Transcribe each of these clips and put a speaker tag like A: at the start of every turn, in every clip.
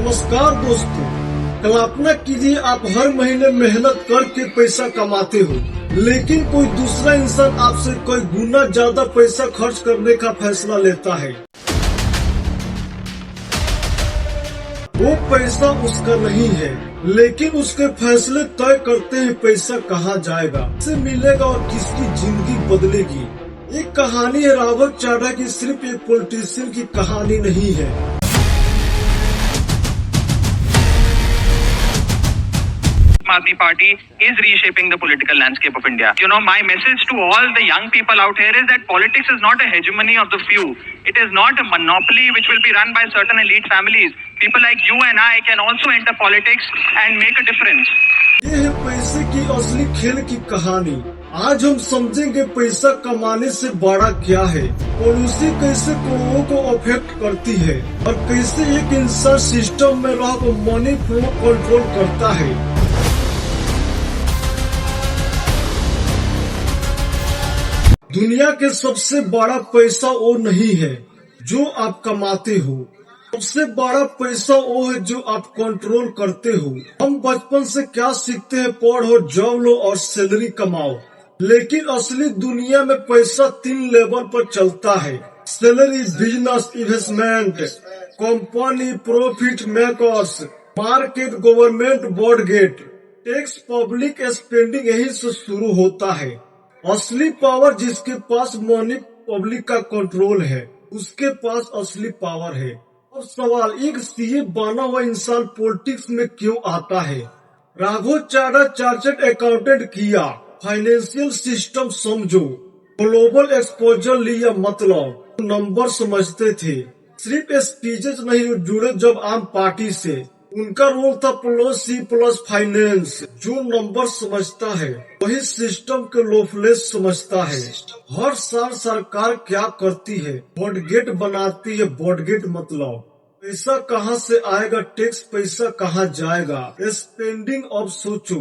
A: नमस्कार दोस्तों, कल्पना कीजिए आप हर महीने मेहनत करके पैसा कमाते हो, लेकिन कोई दूसरा इंसान आपसे कोई गुना ज्यादा पैसा खर्च करने का फैसला लेता है। वो पैसा उसका नहीं है, लेकिन उसके फैसले तय करते हैं पैसा कहाँ जाएगा, किसे मिलेगा और किसकी जिंदगी बदलेगी। एक कहानी है राघव चाड़ा की, सिर्फ एक पॉलिटिशियन की कहानी नहीं है।
B: Aam Aadmi Party is reshaping the political landscape of India. You know, my message to all the young people out here is that politics is not a hegemony of the few. It is not a monopoly which will be run by certain elite families. People like you and I can also enter politics and make a difference.
A: ये है पैसे की असली खेल की कहानी। आज हम समझेंगे पैसा कमाने से बड़ा क्या है, पॉलिसी कैसे करोड़ों को अफेक्ट करती है और कैसे एक इंसान सिस्टम में रहकर मनी फ्लो कंट्रोल करता है। दुनिया के सबसे बड़ा पैसा वो नहीं है जो आप कमाते हो, सबसे बड़ा पैसा वो है जो आप कंट्रोल करते हो। हम बचपन से क्या सीखते हैं, पढ़ो, जॉब लो और सैलरी कमाओ, लेकिन असली दुनिया में पैसा 3 लेवल पर चलता है। Salary, business, investment, company, profit makers, market, government, budget, tax, public spending, यही से शुरू होता है। असली पावर जिसके पास मनी, पब्लिक का कंट्रोल है, उसके पास असली पावर है। अब सवाल, एक सीए बना हुआ इंसान पॉलिटिक्स में क्यों आता है? राघव चाड़ा चार्टर्ड अकाउंटेंट किया, फाइनेंशियल सिस्टम समझो, ग्लोबल एक्सपोजर लिया, मतलब नंबर समझते थे। सिर्फ स्पीचेस नहीं जुड़े जब आम पार्टी से। उनका रोल था +C+ फाइनेंस। जो नंबर समझता है वही सिस्टम के लोफलेस समझता है। हर साल सरकार क्या करती है, बॉडगेट बनाती है। बॉडगेट मतलब पैसा कहाँ से आएगा, टैक्स पैसा कहाँ जाएगा, स्पेंडिंग। अब सोचो,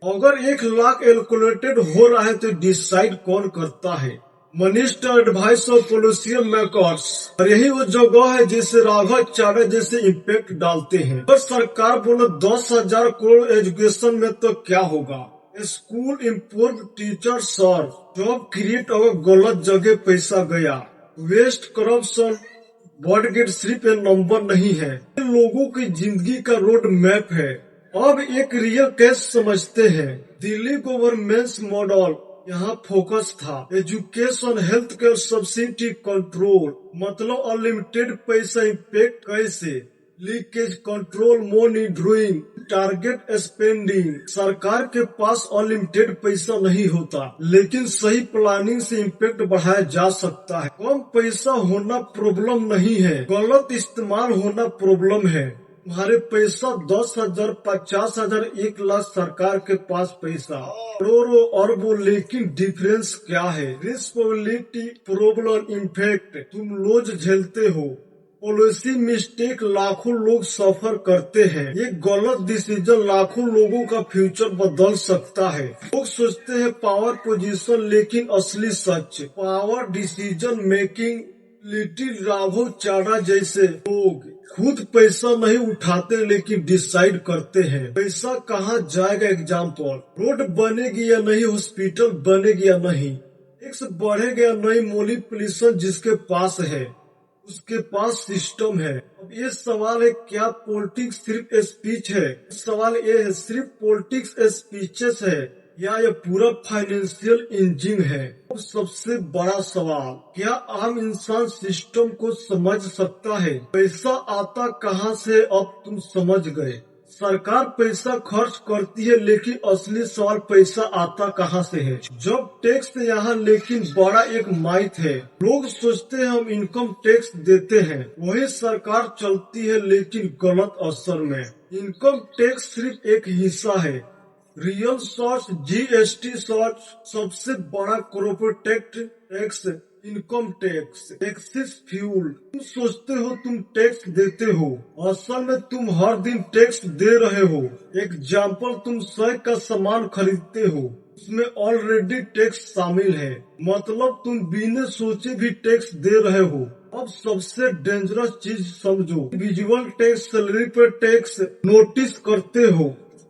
A: अगर 1 लाख एल्कुलेटेड हो रहा है तो डिसाइड कौन करता है? मिनिस्टर, एडवाइस और पॉलिसी मेकर्स। और यही वो जगह है जैसे राघव चाड़ा जैसे इम्पैक्ट डालते हैं। अगर सरकार बोले 10,000 करोड़ एजुकेशन में तो क्या होगा? स्कूल इम्प्रूव, टीचर सर्व, जॉब क्रिएट। अगर गलत जगह पैसा गया, वेस्ट, करप्शन। बॉडगेट सिर्फ एक नंबर नहीं है, ये लोगों की जिंदगी का रोड मैप है। अब एक रियल केस समझते हैं। दिल्ली गवर्नमेंट मॉडल यहाँ फोकस था education, health care, subsidy control, मतलब अनलिमिटेड पैसा। इम्पैक्ट कैसे? Leakage control, monitoring, target spending. सरकार के पास अनलिमिटेड पैसा नहीं होता, लेकिन सही प्लानिंग से इम्पैक्ट बढ़ाया जा सकता है। कम पैसा होना प्रॉब्लम नहीं है, गलत इस्तेमाल होना प्रॉब्लम है। तुम्हारे पैसा 10,000, 50,000, 1 लाख, सरकार के पास पैसा करोड़ों, अरबों, लेकिन डिफरेंस क्या है? Responsibility, problem, impact. तुम लोग झेलते हो, पॉलिसी मिस्टेक लाखों लोग सफर करते हैं। ये गलत डिसीजन लाखों लोगों का फ्यूचर बदल सकता है। लोग सोचते हैं पावर पोजीशन, लेकिन असली सच power decision making. Raghav Chadha जैसे लोग खुद पैसा नहीं उठाते, लेकिन डिसाइड करते हैं पैसा कहाँ जाएगा। एग्जाम्पल, रोड बनेगी या नहीं, हॉस्पिटल बनेगी या नहीं, टैक्स बढ़ेगा या नहीं, मॉनिपुलेशन जिसके पास है उसके पास सिस्टम है। अब ये सवाल है, क्या पॉलिटिक्स सिर्फ स्पीच है? सवाल ये है, सिर्फ पॉलिटिक्स स्पीचेस है या ये पूरा फाइनेंशियल इंजन है? अब सबसे बड़ा सवाल, क्या आम इंसान सिस्टम को समझ सकता है? पैसा आता कहाँ से? अब तुम समझ गए। सरकार पैसा खर्च करती है, लेकिन असली सवाल पैसा आता कहाँ से है? जब टैक्स यहाँ, लेकिन बड़ा एक माइथ है। लोग सोचते हैं हम इनकम टैक्स देते हैं, वही सरकार चलती है, लेकिन गलत असर में। इनकम टैक्स सिर्फ एक हिस्सा है। रियल सोर्स GST सोर्स, सबसे बड़ा corporate tax income tax. Axis fuel, तुम सोचते हो तुम टैक्स देते हो, असल में तुम हर दिन टैक्स दे रहे हो। एग्जाम्पल, तुम 100 का सामान खरीदते हो, उसमें ऑलरेडी टैक्स शामिल है, मतलब तुम बिना सोचे भी टैक्स दे रहे हो। अब सबसे डेंजरस चीज समझो, विजुअल टैक्स, सैलरी पर टैक्स नोटिस करते हो,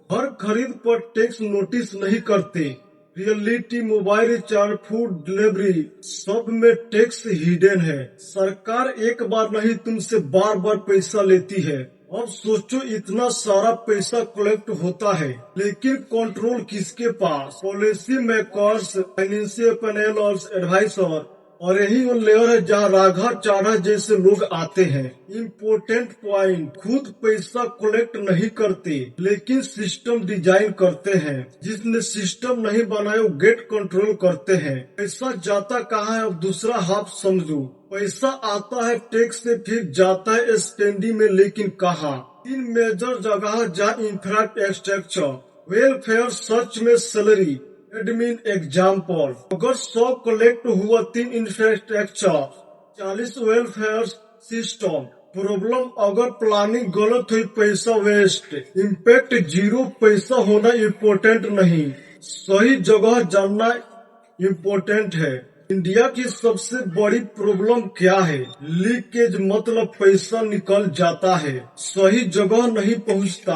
A: हर खरीद पर टैक्स नोटिस नहीं करते। Reality, mobile recharge, food delivery, सब में टैक्स हिडन है। सरकार एक बार नहीं तुमसे बार बार पैसा लेती है। अब सोचो, इतना सारा पैसा कलेक्ट होता है, लेकिन कंट्रोल किसके पास? पॉलिसी मेकर्स, फाइनेंशियल पैनलर्स, एडवाइजर, और यही वो लेयर है जहाँ राघा चाढ़ा जैसे लोग आते हैं। इम्पोर्टेंट पॉइंट, खुद पैसा कलेक्ट नहीं करते, लेकिन सिस्टम डिजाइन करते हैं। जिसने सिस्टम नहीं बनाया वो गेट कंट्रोल करते हैं। पैसा जाता कहाँ है, अब दूसरा हाफ समझो। पैसा आता है टैक्स से, फिर जाता है स्पेंडिंग में, लेकिन कहाँ? 3 मेजर जगह जहाँ इंफ्रास्ट्रक्चर, वेलफेयर, सर्च में सैलरी, एडमिन। एग्जाम्पल, अगर 100 कलेक्ट हुआ 3 इंफ्रास्ट्रक्चर, 40 वेलफेयर सिस्टम। प्रॉब्लम, अगर प्लानिंग गलत हुई पैसा वेस्ट। इम्पैक्ट 0, पैसा होना इम्पोर्टेंट नहीं, सही जगह जानना इम्पोर्टेंट है। इंडिया की सबसे बड़ी प्रॉब्लम क्या है? लीकेज, मतलब पैसा निकल जाता है, सही जगह नहीं पहुंचता।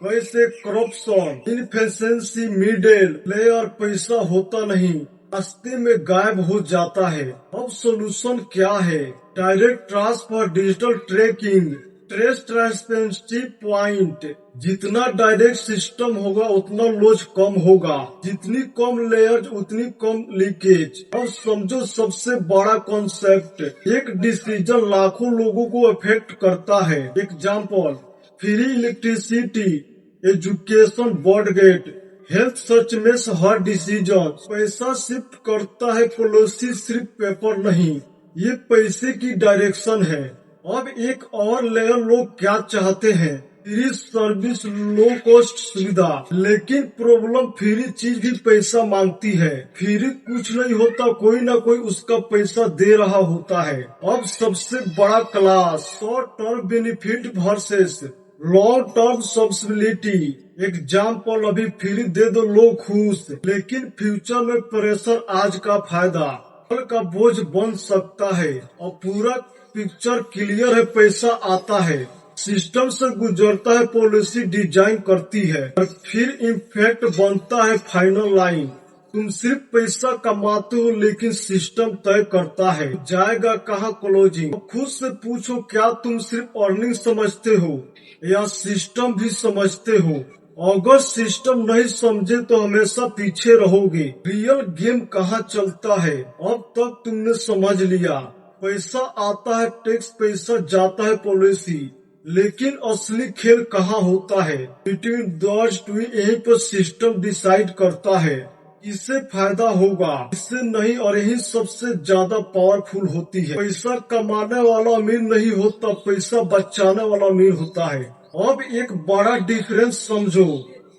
A: वैसे करप्शन, इनफिशिएंसी, मिडिल लेयर, पैसा होता नहीं, रास्ते में गायब हो जाता है। अब सोल्यूशन क्या है? Direct transfer, digital tracking, trace, transparency point. जितना डायरेक्ट सिस्टम होगा उतना लॉस कम होगा, जितनी कम लेयर उतनी कम लीकेज। अब समझो सबसे बड़ा कॉन्सेप्ट, एक डिसीजन लाखों लोगों को अफेक्ट करता है। Example, free electricity, education, budget, health, सच में हर डिसीजन पैसा शिफ्ट करता है, पॉलिसी सिर्फ पेपर नहीं, ये पैसे की डायरेक्शन है। अब एक और लेयर, लोग क्या चाहते हैं? फ्री सर्विस, लो कॉस्ट सुविधा, लेकिन प्रॉब्लम फ्री चीज भी पैसा मांगती है। फ्री कुछ नहीं होता, कोई ना कोई उसका पैसा दे रहा होता है। अब सबसे बड़ा class, short term benefit versus long term subsidy. Example, अभी फ्री दे दो लोग खुश, लेकिन फ्यूचर में प्रेशर आज का फायदा कल का बोझ बन सकता है। और पूरा पिक्चर क्लियर है, पैसा आता है, सिस्टम से गुजरता है, पॉलिसी डिजाइन करती है, और फिर इम्पैक्ट बनता है। फाइनल लाइन, तुम सिर्फ पैसा कमाते हो, लेकिन सिस्टम तय करता है जाएगा कहाँ। क्लोजिंग, खुद से पूछो, क्या तुम सिर्फ अर्निंग समझते हो या सिस्टम भी समझते हो? अगर सिस्टम नहीं समझे तो हमेशा पीछे रहोगे। रियल गेम कहाँ चलता है, अब तक तुमने समझ लिया। पैसा आता है टैक्स, पैसा जाता है पॉलिसी, लेकिन असली खेल कहाँ होता है? बिटवीन दोज टू, यहीं पर सिस्टम डिसाइड करता है इससे फायदा होगा, इससे नहीं, और यही सबसे ज्यादा पावरफुल होती है। पैसा कमाने वाला अमीर नहीं होता, पैसा बचाने वाला अमीर होता है। अब एक बड़ा डिफरेंस समझो,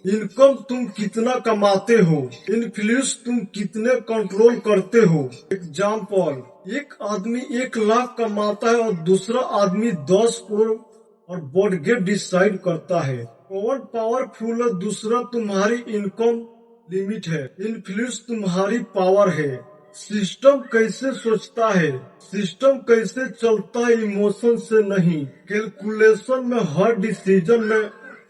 A: इनकम तुम कितना कमाते हो, इन्फ्लुएंस तुम कितने कंट्रोल करते हो। एग्जाम्पल, एक आदमी 1 लाख कमाता है और दूसरा आदमी 10 करोड़, और बॉडगेट डिसाइड करता है कौन पावरफुल है। दूसरा तुम्हारी इनकम लिमिट है, इन्फ्लुएंस तुम्हारी पावर है। सिस्टम कैसे सोचता है, सिस्टम कैसे चलता है? इमोशन से नहीं, कैलकुलेशन में, हर डिसीजन में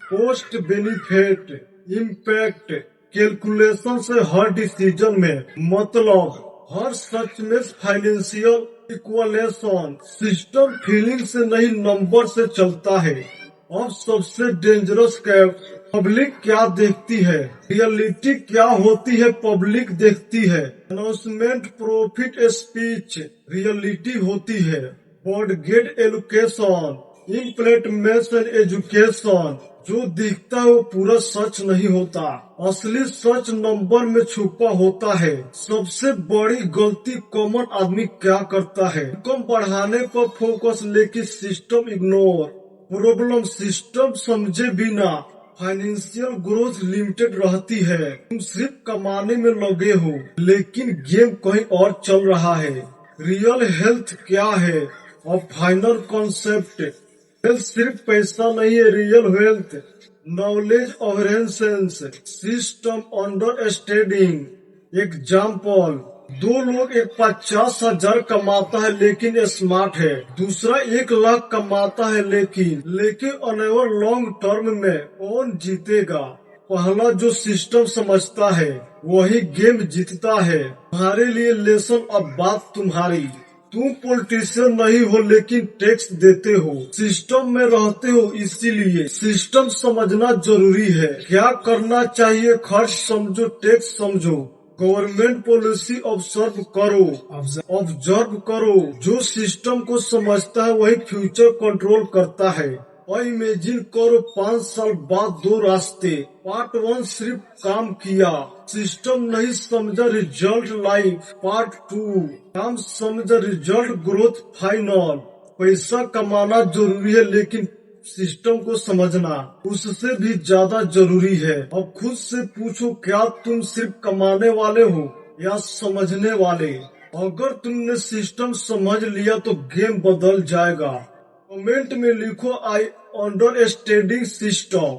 A: कॉस्ट बेनिफिट इम्पैक्ट कैलकुलेशन से, हर डिसीजन में, मतलब हर सच में फाइनेंशियल इक्वलेशन। सिस्टम फीलिंग से नहीं, नंबर से चलता है। अब सबसे डेंजरस कैप, पब्लिक क्या देखती है, रियलिटी क्या होती है पब्लिक देखती है। अनाउंसमेंट, प्रॉफिट, स्पीच रियलिटी होती है। बॉडगेट, एलोकेशन, इम्प्लीमेंटेशन, एजुकेशन, जो दिखता है वो पूरा सच नहीं होता, असली सच नंबर में छुपा होता है। सबसे बड़ी गलती कॉमन आदमी क्या करता है? इनकम बढ़ाने पर फोकस, लेकिन सिस्टम इग्नोर। प्रॉब्लम, सिस्टम समझे बिना फाइनेंशियल ग्रोथ लिमिटेड रहती है। तुम सिर्फ कमाने में लगे हो, लेकिन गेम कहीं और चल रहा है। रियल हेल्थ क्या है? और फाइनल कॉन्सेप्ट, हेल्थ सिर्फ पैसा नहीं है। Real health knowledge, awareness, system understanding. Example, दो लोग, एक 50,000 कमाता है लेकिन स्मार्ट है, दूसरा 1 लाख कमाता है लेकिन ऑन लॉन्ग टर्म में कौन जीतेगा? पहला जो सिस्टम समझता है वही गेम जीतता है। तुम्हारे लिए लेसन, अब बात तुम्हारी। तुम पॉलिटिशियन नहीं हो लेकिन टैक्स देते हो, सिस्टम में रहते हो, इसीलिए सिस्टम समझना जरूरी है। क्या करना चाहिए खर्च समझो, टैक्स समझो, गवर्नमेंट पॉलिसी ऑब्जर्व करो। जो सिस्टम को समझता है वही फ्यूचर कंट्रोल करता है। और इमेजिन करो 5 साल बाद 2 रास्ते। पार्ट 1 सिर्फ काम किया, सिस्टम नहीं समझा, रिजल्ट लाइफ। पार्ट 2 काम समझा, रिजल्ट ग्रोथ फाइनल। पैसा कमाना जरूरी है लेकिन सिस्टम को समझना उससे भी ज्यादा जरूरी है। अब खुद से पूछो, क्या तुम सिर्फ कमाने वाले हो या समझने वाले? अगर तुमने सिस्टम समझ लिया तो गेम बदल जाएगा। कमेंट में लिखो, आई अंडरस्टैंडिंग सिस्टम।